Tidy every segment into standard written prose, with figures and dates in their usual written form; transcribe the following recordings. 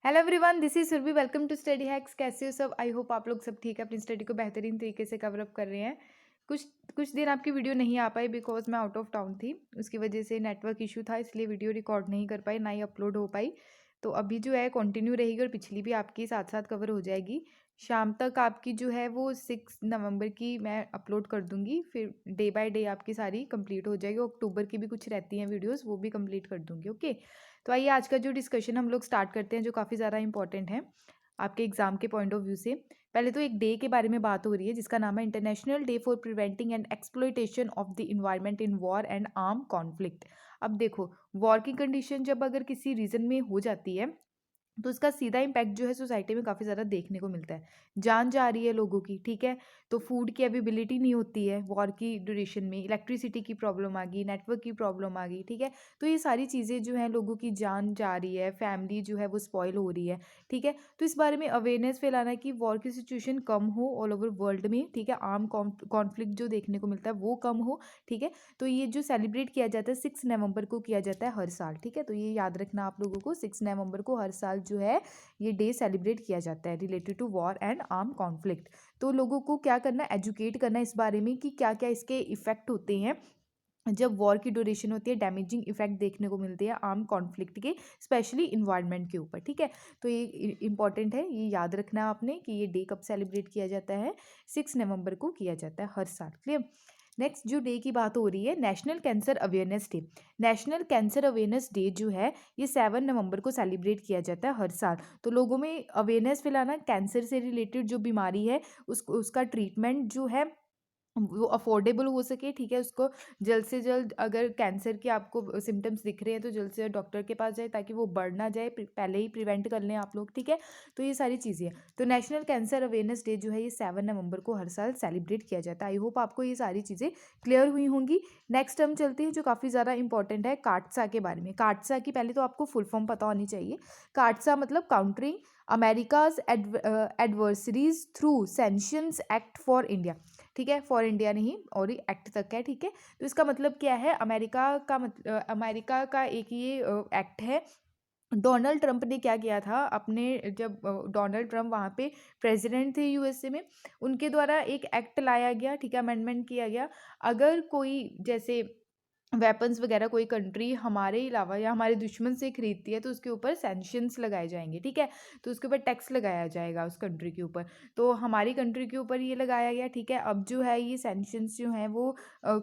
Hello everyone, this is Surabhi. Welcome to Study Hacks. कैसे हो सब? आई होप आप लोग सब ठीक है, अपनी स्टडी को बेहतरीन तरीके से कवर अप कर रहे हैं। कुछ कुछ दिन आपकी वीडियो नहीं आ पाई बिकॉज मैं आउट ऑफ टाउन थी। उसकी वजह से नेटवर्क इशू था, इसलिए वीडियो रिकॉर्ड नहीं कर पाई, ना ही अपलोड हो पाई। तो अभी जो है कंटिन्यू रहेगी और पिछली भी आपकी साथ साथ कवर हो जाएगी। शाम तक आपकी जो है वो 6 नवंबर की मैं अपलोड कर दूंगी। फिर डे बाय डे आपकी सारी कंप्लीट हो जाएगी। अक्टूबर की भी कुछ रहती हैं वीडियोस, वो भी कंप्लीट कर दूंगी। ओके, तो आइए आज का जो डिस्कशन हम लोग स्टार्ट करते हैं, जो काफ़ी ज़्यादा इंपॉर्टेंट है आपके एग्जाम के पॉइंट ऑफ व्यू से। पहले तो एक डे के बारे में बात हो रही है जिसका नाम है international day for preventing and exploitation of the environment in war and arm conflict. अब देखो, वॉर की कंडीशन जब अगर किसी रीजन में हो जाती है तो इसका सीधा इम्पैक्ट जो है सोसाइटी में काफ़ी ज़्यादा देखने को मिलता है। जान जा रही है लोगों की, ठीक है। तो फूड की अवेलेबिलिटी नहीं होती है वॉर की ड्यूरेशन में, इलेक्ट्रिसिटी की प्रॉब्लम आ गई, नेटवर्क की प्रॉब्लम आ गई, ठीक है। तो ये सारी चीज़ें जो हैं, लोगों की जान जा रही है, फैमिली जो है वो स्पॉइल हो रही है, ठीक है। तो इस बारे में अवेयरनेस फैलाना कि वॉर की सिचुएशन कम हो ऑल ओवर वर्ल्ड में, ठीक है। आर्म कॉन्फ्लिक्ट जो देखने को मिलता है वो कम हो, ठीक है। तो ये जो सेलिब्रेट किया जाता है 6 नवंबर को किया जाता है हर साल, ठीक है। तो ये याद रखना आप लोगों को, 6 नवंबर को हर साल जो है ये डे सेलिब्रेट किया जाता है related to war and arm conflict. तो लोगों को क्या करना है, एजुकेट करना है इस बारे में कि क्या क्या इसके इफेक्ट होते हैं जब वॉर की ड्यूरेशन होती है। डैमेजिंग इफेक्ट देखने को मिलते हैं आर्म कॉन्फ्लिक्ट के, स्पेशली इन्वायरमेंट के ऊपर, ठीक है। तो ये इंपॉर्टेंट है, ये याद रखना आपने कि ये डे कब सेलिब्रेट किया जाता है। 6 नवंबर को किया जाता है हर साल। क्लियर? नेक्स्ट जो डे की बात हो रही है, national cancer awareness day. National cancer awareness day जो है ये 7 नवंबर को सेलिब्रेट किया जाता है हर साल। तो लोगों में अवेयरनेस फैलाना, कैंसर से रिलेटेड जो बीमारी है उसका ट्रीटमेंट जो है वो अफोर्डेबल हो सके, ठीक है। उसको जल्द से जल्द, अगर कैंसर के आपको सिम्टम्स दिख रहे हैं तो जल्द से जल्द डॉक्टर के पास जाए ताकि वो बढ़ ना जाए, पहले ही प्रिवेंट कर लें आप लोग, ठीक है। तो ये सारी चीज़ें हैं। तो नेशनल कैंसर अवेयरनेस डे जो है ये 7 नवंबर को हर साल सेलिब्रेट किया जाता है। आई होप आपको ये सारी चीज़ें क्लियर हुई होंगी। नेक्स्ट हम चलते हैं जो काफ़ी ज़्यादा इंपॉर्टेंट है, काटसा के बारे में। काटसा की पहले तो आपको फुल फॉर्म पता होनी चाहिए। काटसा मतलब countering America's adversaries through sanctions act for India, ठीक है। फॉर इंडिया नहीं, और ये एक्ट तक है, ठीक है। तो इसका मतलब क्या है, अमेरिका का एक ये एक्ट है। डोनाल्ड ट्रंप ने क्या किया था अपने, जब डोनाल्ड ट्रंप वहाँ पे प्रेसिडेंट थे यूएसए में, उनके द्वारा एक एक्ट लाया गया, ठीक है, अमेंडमेंट किया गया। अगर कोई जैसे वेपन्स वगैरह कोई कंट्री हमारे अलावा या हमारे दुश्मन से खरीदती है तो उसके ऊपर सैंक्शंस लगाए जाएंगे, ठीक है। तो उसके ऊपर टैक्स लगाया जाएगा उस कंट्री के ऊपर। तो हमारी कंट्री के ऊपर ये लगाया गया, ठीक है। अब जो है ये सैंक्शंस जो हैं वो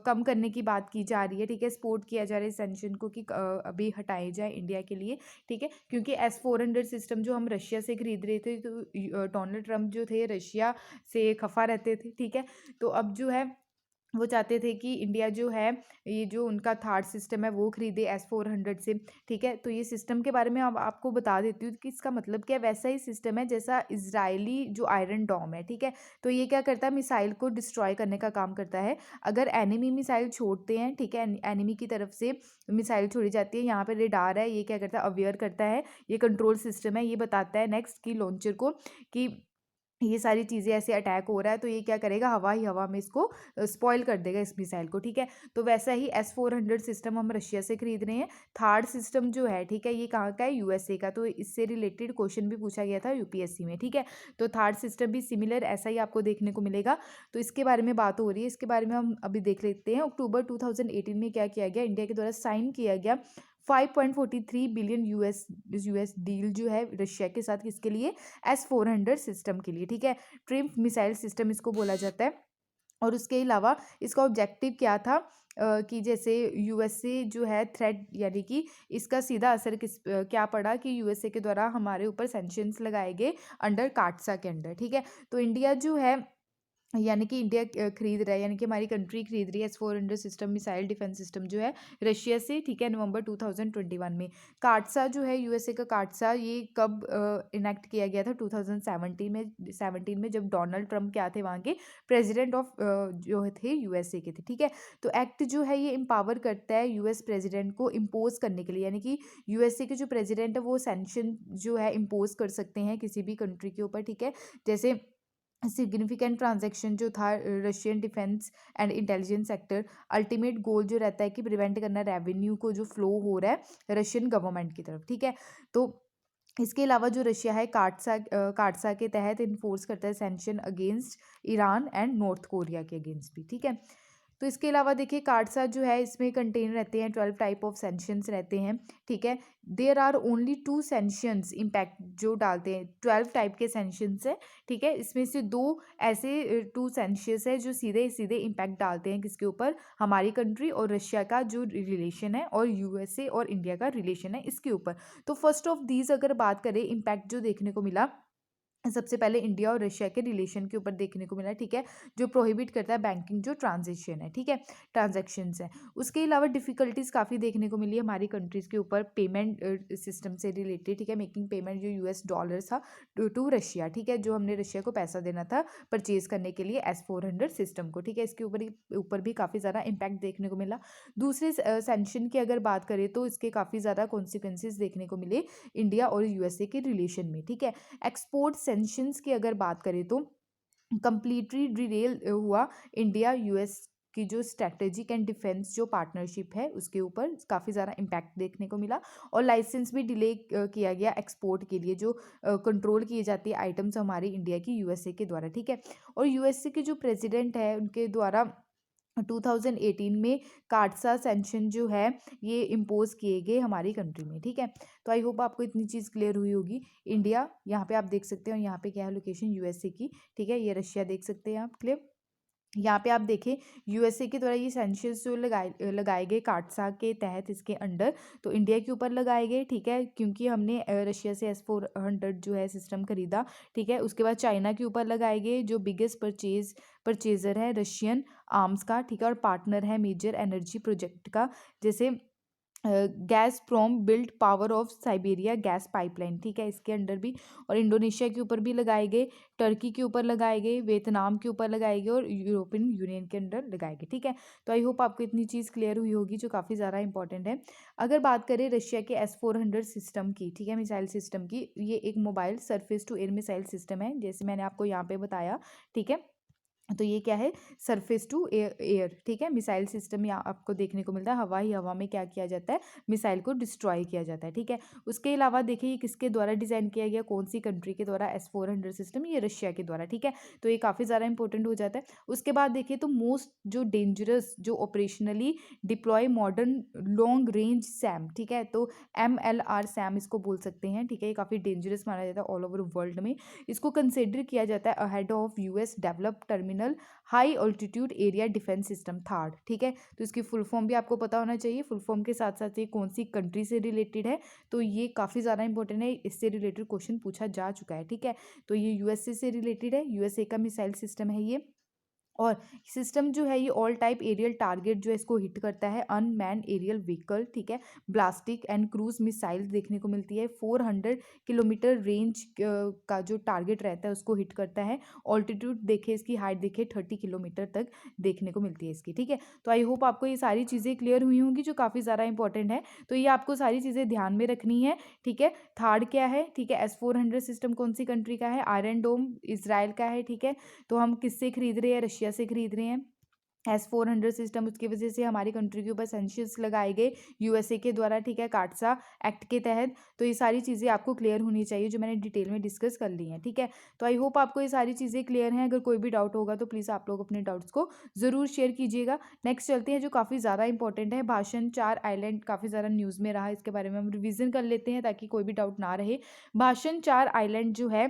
कम करने की बात की जा रही है, ठीक है। सपोर्ट किया जा रहा है सैंक्शन को कि अभी हटाए जाए इंडिया के लिए, ठीक है। क्योंकि S-400 सिस्टम जो हम रशिया से खरीद रहे थे, तो डोनाल्ड ट्रंप जो थे रशिया से खफा रहते थे, ठीक है। तो अब जो है वो चाहते थे कि इंडिया जो है, ये जो उनका थार्ड सिस्टम है वो खरीदे S-400 से, ठीक है। तो ये सिस्टम के बारे में अब आपको बता देती हूँ कि इसका मतलब क्या है। वैसा ही सिस्टम है जैसा इजरायली जो आयरन डॉम है, ठीक है। तो ये क्या करता है, मिसाइल को डिस्ट्रॉय करने का काम करता है। अगर एनिमी मिसाइल छोड़ते हैं, ठीक है, एनिमी की तरफ से मिसाइल छोड़ी जाती है, यहाँ पे रेडार है, ये क्या करता है, अवेयर करता है। ये कंट्रोल सिस्टम है, ये बताता है नेक्स्ट की लॉन्चर को कि ये सारी चीज़ें ऐसे अटैक हो रहा है। तो ये क्या करेगा, हवा ही हवा में इसको स्पॉइल कर देगा इस मिसाइल को, ठीक है। तो वैसा ही S-400 सिस्टम हम रशिया से खरीद रहे हैं। थर्ड सिस्टम जो है, ठीक है, ये कहाँ का है, यूएसए का। तो इससे रिलेटेड क्वेश्चन भी पूछा गया था यूपीएससी में, ठीक है। तो थर्ड सिस्टम भी सिमिलर ऐसा ही आपको देखने को मिलेगा। तो इसके बारे में बात हो रही है, इसके बारे में हम अभी देख लेते हैं। अक्टूबर 2018 में क्या किया गया, इंडिया के द्वारा साइन किया गया 5.43 बिलियन यूएस डील जो है रशिया के साथ, किसके लिए, S-400 सिस्टम के लिए, ठीक है। ट्रिम्फ मिसाइल सिस्टम इसको बोला जाता है। और उसके अलावा इसका ऑब्जेक्टिव क्या था, कि जैसे यूएसए जो है थ्रेट, यानी कि इसका सीधा असर क्या पड़ा कि यूएसए के द्वारा हमारे ऊपर सैंक्शंस लगाए गए अंडर काटसा के अंडर, ठीक है। तो इंडिया जो है, यानी कि इंडिया खरीद रहा है, यानी कि हमारी कंट्री खरीद रही है S-400 system, missile defence system जो है रशिया से, ठीक है, नवंबर 2021 में। काटसा जो है यूएसए का काटसा, ये कब इनेक्ट किया गया था, 2017 में जब डोनाल्ड ट्रंप क्या थे, वहाँ के प्रेसिडेंट ऑफ जो थे यूएसए के थे, ठीक है। तो एक्ट जो है ये एम्पावर करता है यूएस प्रेसिडेंट को इम्पोज करने के लिए, यानी कि यूएसए के जो प्रेसिडेंट है वो सैंक्शन जो है इम्पोज कर सकते हैं किसी भी कंट्री के ऊपर, ठीक है। जैसे सिग्निफिकेंट ट्रांजैक्शन जो था Russian defence and intelligence sector, ultimate goal जो रहता है कि प्रिवेंट करना रेवेन्यू को जो फ्लो हो रहा है रशियन गवर्नमेंट की तरफ, ठीक है। तो इसके अलावा जो रशिया है काटसा के तहत इन्फोर्स करता है sanction against Iran and north Korea के अगेंस्ट भी, ठीक है। तो इसके अलावा देखिए काटसा जो है इसमें कंटेन रहते हैं 12 टाइप ऑफ सेंक्शंस रहते हैं, ठीक है। There are only 2 sanctions impact जो डालते हैं, 12 टाइप के सेंक्शंस है, ठीक है। इसमें से 2 ऐसे 2 सेंक्शंस है जो सीधे सीधे इम्पैक्ट डालते हैं किसके ऊपर, हमारी कंट्री और रशिया का जो रिलेशन है और यूएसए और इंडिया का रिलेशन है इसके ऊपर। तो फर्स्ट ऑफ दीज अगर बात करें इम्पैक्ट जो देखने को मिला, सबसे पहले इंडिया और रशिया के रिलेशन के ऊपर देखने को मिला, ठीक है, जो प्रोहिबिट करता है बैंकिंग जो ट्रांजेक्शन है, ठीक है, ट्रांजैक्शंस है। उसके अलावा डिफिकल्टीज काफ़ी देखने को मिली हमारी कंट्रीज़ के ऊपर पेमेंट सिस्टम से रिलेटेड, ठीक है, मेकिंग पेमेंट जो यूएस डॉलर था टू रशिया, ठीक है, जो हमने रशिया को पैसा देना था परचेज करने के लिए S-400 सिस्टम को, ठीक है, इसके ऊपर भी काफ़ी ज़्यादा इम्पैक्ट देखने को मिला। दूसरे सेंक्शन की अगर बात करें तो इसके काफ़ी ज़्यादा कॉन्सिक्वेंसेज देखने को मिले इंडिया और यूएसए के रिलेशन में, ठीक है। एक्सपोर्ट सेंक्शंस की अगर बात करें तो कंप्लीटली डिरेल हुआ इंडिया यूएस की जो स्ट्रैटेजिक एंड डिफेंस जो पार्टनरशिप है उसके ऊपर काफ़ी ज़्यादा इम्पैक्ट देखने को मिला। और लाइसेंस भी डिले किया गया एक्सपोर्ट के लिए, जो कंट्रोल किए जाती है आइटम्स हमारी इंडिया की यूएसए के द्वारा, ठीक है। और यूएसए के जो प्रेसिडेंट है उनके द्वारा 2018 में काटसा सैंक्शन जो है ये इम्पोज किए गए हमारी कंट्री में, ठीक है। तो आई होप आपको इतनी चीज़ क्लियर हुई होगी। इंडिया यहाँ पे आप देख सकते हो, यहाँ पे क्या है लोकेशन यूएसए की, ठीक है, ये रशिया देख सकते हैं आप, क्लियर। यहाँ पे आप देखें यूएसए के द्वारा ये सैंक्शंस जो लगाए गए काटसा के तहत इसके अंडर, तो इंडिया के ऊपर लगाए गए, ठीक है, क्योंकि हमने रशिया से S-400 जो है सिस्टम खरीदा, ठीक है। उसके बाद चाइना के ऊपर लगाए गए जो बिगेस्ट परचेजर है रशियन आर्म्स का, ठीक है, और पार्टनर है मेजर एनर्जी प्रोजेक्ट का, जैसे Gazprom build Power of Siberia gas pipeline, ठीक है, इसके अंडर भी। और इंडोनेशिया के ऊपर भी लगाए गए, टर्की के ऊपर लगाए गए, वियतनाम के ऊपर लगाए गए और यूरोपियन यूनियन के अंडर लगाए गए, ठीक है। तो आई होप आपको इतनी चीज़ क्लियर हुई होगी जो काफ़ी ज़्यादा इंपॉर्टेंट है। अगर बात करें रशिया के S-400 सिस्टम की, ठीक है, मिसाइल सिस्टम की, ये एक mobile surface to air missile system है जैसे मैंने आपको यहाँ पे बताया, ठीक है। तो ये क्या है, सरफेस टू एयर, ठीक है, मिसाइल सिस्टम यहाँ आपको देखने को मिलता है, हवा ही हवा में क्या किया जाता है, मिसाइल को डिस्ट्रॉय किया जाता है, ठीक है। उसके अलावा देखिए ये किसके द्वारा डिज़ाइन किया गया, कौन सी कंट्री के द्वारा S-400 सिस्टम, ये रशिया के द्वारा, ठीक है। तो ये काफ़ी ज़्यादा इंपॉर्टेंट हो जाता है। उसके बाद देखिए तो मोस्ट जो डेंजरस जो operationally deploy modern long range Sam, ठीक है, तो MLR सैम इसको बोल सकते हैं, ठीक है, ये काफ़ी डेंजरस माना जाता है ऑल ओवर वर्ल्ड में। इसको कंसिडर किया जाता है ahead of US develop terminal high altitude area defence system third, ठीक है। तो इसकी फुल फॉर्म भी आपको पता होना चाहिए, फुल फॉर्म के साथ साथ ये कौन सी कंट्री से रिलेटेड है, तो ये काफ़ी ज़्यादा इंपॉर्टेंट है, इससे रिलेटेड क्वेश्चन पूछा जा चुका है, ठीक है। तो ये यूएसए से रिलेटेड है, यूएसए का मिसाइल सिस्टम है ये। और सिस्टम जो है ये ऑल टाइप एरियल टारगेट जो है इसको हिट करता है, अनमैन एरियल व्हीकल, ठीक है, ब्लास्टिक एंड क्रूज मिसाइल देखने को मिलती है, 400 किलोमीटर रेंज का जो टारगेट रहता है उसको हिट करता है। ऑल्टीट्यूड देखे, इसकी हाइट देखे 30 किलोमीटर तक देखने को मिलती है इसकी, ठीक है। तो आई होप आपको ये सारी चीज़ें क्लियर हुई होंगी जो काफ़ी ज़्यादा इंपॉर्टेंट है, तो ये आपको सारी चीज़ें ध्यान में रखनी है, ठीक है। थर्ड क्या है, ठीक है, S-400 सिस्टम कौन सी कंट्री का है, आयरन डोम इसराइल का है, ठीक है। तो हम किससे खरीद रहे हैं, रशिया से खरीद रहे हैं S-400 सिस्टम, उसकी वजह से हमारी कंट्री के ऊपर सेंक्शंस लगाए गए यूएसए के द्वारा, ठीक है, काटसा एक्ट के तहत। तो ये सारी चीज़ें आपको क्लियर होनी चाहिए जो मैंने डिटेल में डिस्कस कर ली हैं, ठीक है। तो आई होप आपको ये सारी चीज़ें क्लियर हैं, अगर कोई भी डाउट होगा तो प्लीज़ आप लोग अपने डाउट्स को ज़रूर शेयर कीजिएगा। नेक्स्ट चलते हैं जो काफ़ी ज़्यादा इंपॉर्टेंट है, भाषण 4 आइलैंड काफ़ी ज़्यादा न्यूज़ में रहा, इसके बारे में हम रिविज़न कर लेते हैं ताकि कोई भी डाउट ना रहे। भाषण 4 आइलैंड जो है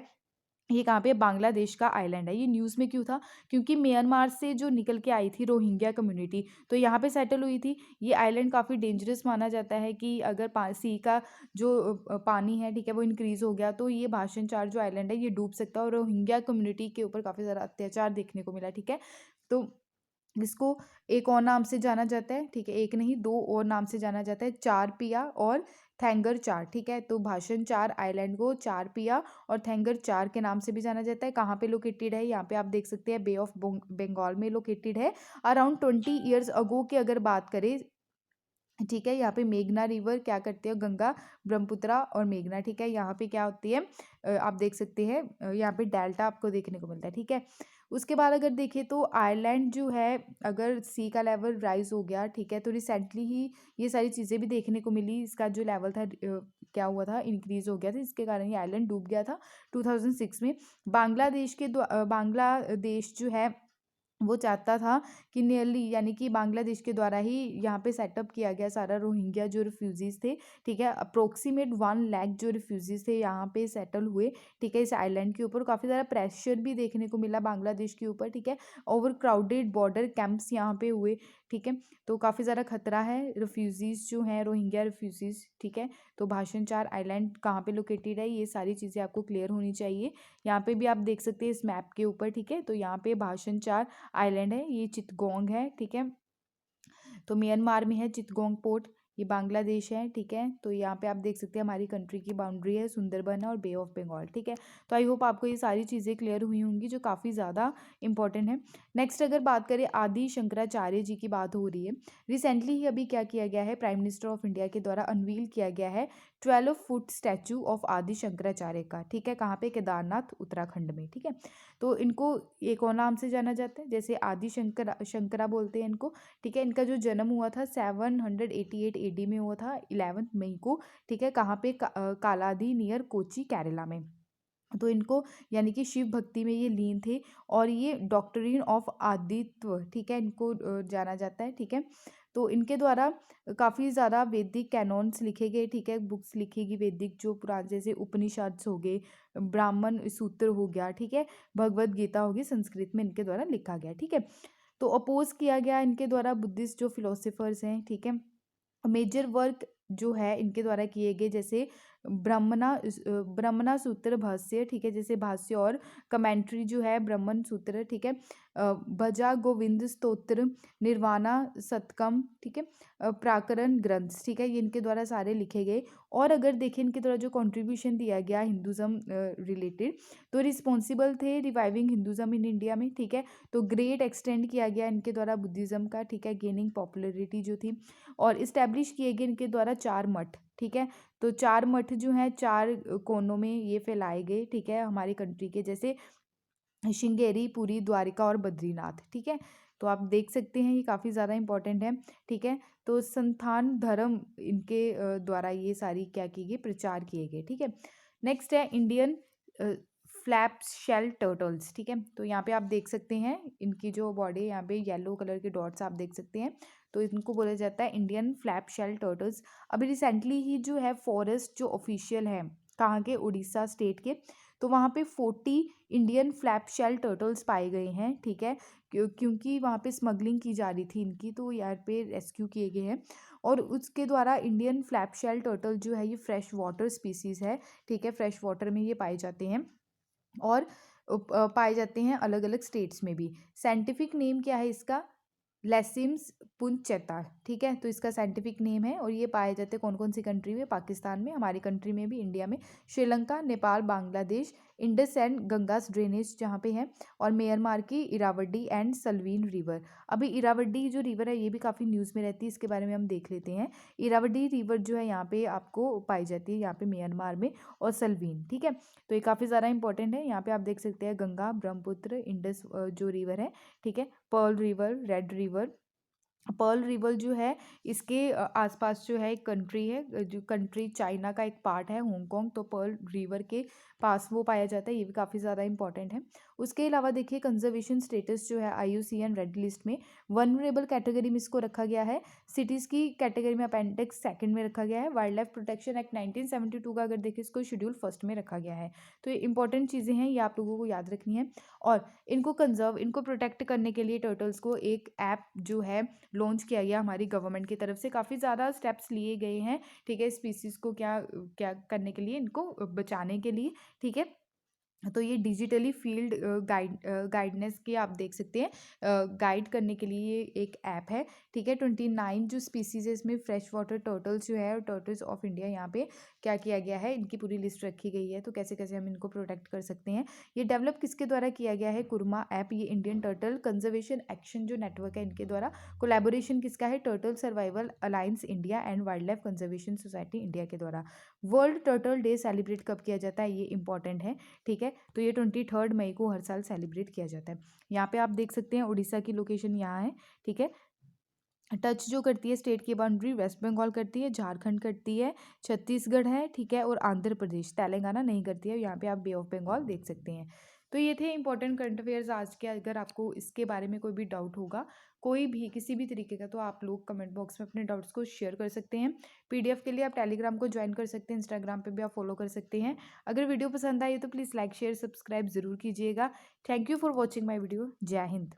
ये कहाँ पे, बांग्लादेश का आइलैंड है। ये न्यूज़ में क्यों था, क्योंकि म्यांमार से जो निकल के आई थी रोहिंग्या कम्युनिटी, तो यहाँ पे सेटल हुई थी। ये आइलैंड काफ़ी डेंजरस माना जाता है कि अगर सी का जो पानी है, ठीक है, वो इंक्रीज़ हो गया तो ये भाषण 4 जो आइलैंड है ये डूब सकता है, और रोहिंग्या कम्युनिटी के ऊपर काफ़ी ज़्यादा अत्याचार देखने को मिला, ठीक है। तो इसको एक और नाम से जाना जाता है, ठीक है, एक नहीं 2 और नाम से जाना जाता है, चार पिया और थैंगर चार, ठीक है। तो भाषण 4 आइलैंड को चार पिया और थैंगर चार के नाम से भी जाना जाता है। कहाँ पे लोकेटेड है, यहाँ पे आप देख सकते हैं बे ऑफ बंगाल में लोकेटेड है। अराउंड 20 ईयर्स अगो की अगर बात करें, ठीक है, यहाँ पे मेघना रिवर क्या करते हैं, गंगा ब्रह्मपुत्रा और मेघना, ठीक है, यहाँ पे क्या होती है, आप देख सकते हैं यहाँ पे डेल्टा आपको देखने को मिलता है, ठीक है। उसके बाद अगर देखें तो आयरलैंड जो है अगर सी का लेवल राइज हो गया, ठीक है, तो रिसेंटली ही ये सारी चीज़ें भी देखने को मिली, इसका जो लेवल था क्या हुआ था, इंक्रीज हो गया था, इसके कारण ये आइलैंड डूब गया था 2006 में। बांग्लादेश जो है वो चाहता था कि नियरली, यानी कि बांग्लादेश के द्वारा ही यहाँ पे सेटअप किया गया सारा रोहिंग्या जो रिफ्यूजीज थे, ठीक है, अप्रोक्सीमेट 1 लाख जो रिफ्यूजीज थे यहाँ पे सेटल हुए, ठीक है, इस आइलैंड के ऊपर। काफ़ी ज़्यादा प्रेशर भी देखने को मिला बांग्लादेश के ऊपर, ठीक है, ओवर क्राउडेड बॉर्डर कैंप्स यहाँ पे हुए, ठीक है, तो काफ़ी ज़्यादा खतरा है रिफ्यूजीज जो हैं, रोहिंग्या रिफ्यूजीज, ठीक है। तो भाषण 4 आइलैंड कहाँ पे लोकेटेड है, ये सारी चीज़ें आपको क्लियर होनी चाहिए। यहाँ पे भी आप देख सकते हैं इस मैप के ऊपर, ठीक है, तो यहाँ पे भाषण 4 आइलैंड है, ये चिटगोंग है, ठीक है, तो म्यांमार में है चिटगोंग पोर्ट, ये बांग्लादेश है, ठीक है, तो यहाँ पे आप देख सकते हैं हमारी कंट्री की बाउंड्री है सुंदरबन है और बे ऑफ बंगाल, ठीक है। तो आई होप आपको ये सारी चीज़ें क्लियर हुई होंगी जो काफ़ी ज़्यादा इंपॉर्टेंट है। नेक्स्ट अगर बात करें आदि शंकराचार्य जी की बात हो रही है, रिसेंटली ही अभी क्या किया गया है, प्राइम मिनिस्टर ऑफ इंडिया के द्वारा अनवील किया गया है 12 फुट स्टैचू ऑफ आदि शंकराचार्य का, ठीक है, कहाँ पे, केदारनाथ उत्तराखंड में, ठीक है। तो इनको एक और नाम से जाना जाता है, जैसे आदि शंकरा बोलते हैं इनको, ठीक है। इनका जो जन्म हुआ था 788 AD में हुआ था 11 मई को, ठीक है, कहाँ पे, कालादी नियर कोची केरला में। तो इनको यानी कि शिव भक्ति में ये लीन थे, और ये डॉक्ट्रिन ऑफ आदित्व, ठीक है, इनको जाना जाता है, ठीक है। तो इनके द्वारा काफ़ी ज़्यादा वैदिक कैनॉन्स लिखे गए, ठीक है, बुक्स लिखेगी वैदिक जो पुराण, जैसे उपनिषद हो गए, ब्राह्मण सूत्र हो गया, ठीक है, भगवत गीता होगी, संस्कृत में इनके द्वारा लिखा गया, ठीक है। तो अपोज किया गया इनके द्वारा बुद्धिस्ट जो फिलोसोफर्स हैं, ठीक है। मेजर वर्क जो है इनके द्वारा किए गए, जैसे ब्रह्मणा सूत्र भाष्य, ठीक है, जैसे भाष्य और कमेंट्री जो है ब्रह्मण सूत्र, ठीक है, भजा गोविंद स्तोत्र, निर्वाणा सतकम, ठीक है, प्राकरण ग्रंथ, ठीक है, ये इनके द्वारा सारे लिखे गए। और अगर देखें इनके द्वारा जो कंट्रीब्यूशन दिया गया हिंदुज़म रिलेटेड, तो रिस्पॉन्सिबल थे रिवाइविंग हिंदुज़म इन इंडिया में, ठीक है, तो ग्रेट एक्सटेंड किया गया इनके द्वारा बुद्धिज़्म का, ठीक है, गेनिंग पॉपुलरिटी जो थी, और इस्टेब्लिश किए गए इनके द्वारा 4 मठ, ठीक है। तो 4 मठ जो हैं 4 कोनों में ये फैलाए गए, ठीक है, हमारी कंट्री के, जैसे श्रृंगेरी, पुरी, द्वारिका और बद्रीनाथ, ठीक है। तो आप देख सकते हैं ये काफ़ी ज़्यादा इंपॉर्टेंट है, ठीक है। तो संस्थान धर्म इनके द्वारा ये सारी क्या की गई, प्रचार किए गए, ठीक है। नेक्स्ट है इंडियन फ्लैप शेल टर्टल्स, ठीक है। तो यहाँ पे आप देख सकते हैं इनकी जो बॉडी है, यहाँ पे येलो कलर के डॉट्स आप देख सकते हैं, तो इनको बोला जाता है इंडियन फ्लैप शेल टर्टल्स। अभी रिसेंटली ही जो है फॉरेस्ट जो ऑफिशियल है कहाँ के, उड़ीसा स्टेट के, तो वहाँ पे 40 इंडियन फ्लैप शेल टर्टल्स पाए गए हैं, ठीक है, क्योंकि वहाँ पे स्मगलिंग की जा रही थी इनकी, तो यहाँ पे रेस्क्यू किए गए हैं। और उसके द्वारा इंडियन फ्लैप शेल टर्टल जो है ये फ्रेश वाटर स्पीसीज़ है, ठीक है, फ्रेश वाटर में ये पाए जाते हैं, और पाए जाते हैं अलग अलग स्टेट्स में भी। साइंटिफिक नेम क्या है इसका, लेसिम्स पुंचेता, ठीक है, तो इसका साइंटिफिक नेम है। और ये पाए जाते हैं कौन कौन सी कंट्री में, पाकिस्तान में, हमारी कंट्री में भी, इंडिया में, श्रीलंका, नेपाल, बांग्लादेश, इंडस एंड गंगास ड्रेनेज जहाँ पे है, और म्यांमार की इरावड्डी एंड सलवीन रिवर। अभी इरावड्डी जो रिवर है ये भी काफ़ी न्यूज़ में रहती है, इसके बारे में हम देख लेते हैं। इरावड्डी रिवर जो है यहाँ पे आपको पाई जाती है, यहाँ पे म्यांमार में, और सलवीन, ठीक है। तो ये काफ़ी ज़्यादा इंपॉर्टेंट है। यहाँ पे आप देख सकते हैं गंगा, ब्रह्मपुत्र, इंडस जो रिवर है, ठीक है, Pearl River, Red River. Pearl River जो है इसके आसपास जो है एक कंट्री है, जो कंट्री चाइना का एक पार्ट है, हांगकांग, तो पर्ल रिवर के पास वो पाया जाता है, ये भी काफ़ी ज़्यादा इंपॉर्टेंट है। उसके अलावा देखिए कंजर्वेशन स्टेटस जो है IUCN रेड लिस्ट में वनरेबल कैटेगरी में इसको रखा गया है, सिटीज़ की कैटेगरी में अपेंडिक्स सेकंड में रखा गया है, वाइल्ड लाइफ प्रोटेक्शन एक्ट 1972 का अगर देखिए इसको शेड्यूल फर्स्ट में रखा गया है। तो ये इंपॉर्टेंट चीज़ें हैं, ये आप लोगों को याद रखनी है। और इनको प्रोटेक्ट करने के लिए टर्टल्स को एक ऐप जो है लॉन्च किया गया हमारी गवर्नमेंट की तरफ से, काफ़ी ज़्यादा स्टेप्स लिए गए हैं, ठीक है, स्पीसीज़ को क्या क्या करने के लिए, इनको बचाने के लिए, ठीक है। तो ये डिजिटली फील्ड गाइडनेस की आप देख सकते हैं, गाइड करने के लिए एक ऐप है, ठीक है। 29 जो स्पीसीज है इसमें फ्रेश वाटर टर्टल्स जो है, और टर्टल्स ऑफ इंडिया यहाँ पे क्या किया गया है, इनकी पूरी लिस्ट रखी गई है, तो कैसे कैसे हम इनको प्रोटेक्ट कर सकते हैं। ये डेवलप किसके द्वारा किया गया है, कुरमा ऐप, ये इंडियन टर्टल कंजर्वेशन एक्शन जो नेटवर्क है इनके द्वारा। कोलैबोरेशन किसका है, turtle survival alliance India and wild life conservation society India के द्वारा। वर्ल्ड टर्टल डे सेलिब्रेट कब किया जाता है, ये इंपॉर्टेंट है, ठीक है। तो ये 23 मई को हर साल सेलिब्रेट किया जाता है। यहाँ पे आप देख सकते हैं उड़ीसा की लोकेशन यहाँ है, ठीक है। टच जो करती है स्टेट की बाउंड्री वेस्ट बंगाल करती है, झारखंड करती है, छत्तीसगढ़ है, ठीक है, और आंध्र प्रदेश, तेलंगाना नहीं करती है। यहाँ पे आप बे ऑफ बंगाल देख सकते हैं। तो ये थे इंपॉर्टेंट करंट अफेयर्स आज के। अगर आपको इसके बारे में कोई भी डाउट होगा, कोई भी किसी भी तरीके का, तो आप लोग कमेंट बॉक्स में अपने डाउट्स को शेयर कर सकते हैं। पीडीएफ के लिए आप टेलीग्राम को ज्वाइन कर सकते हैं, इंस्टाग्राम पे भी आप फॉलो कर सकते हैं। अगर वीडियो पसंद आई तो प्लीज़ लाइक शेयर सब्सक्राइब ज़रूर कीजिएगा। Thank you for watching my video. जय हिंद।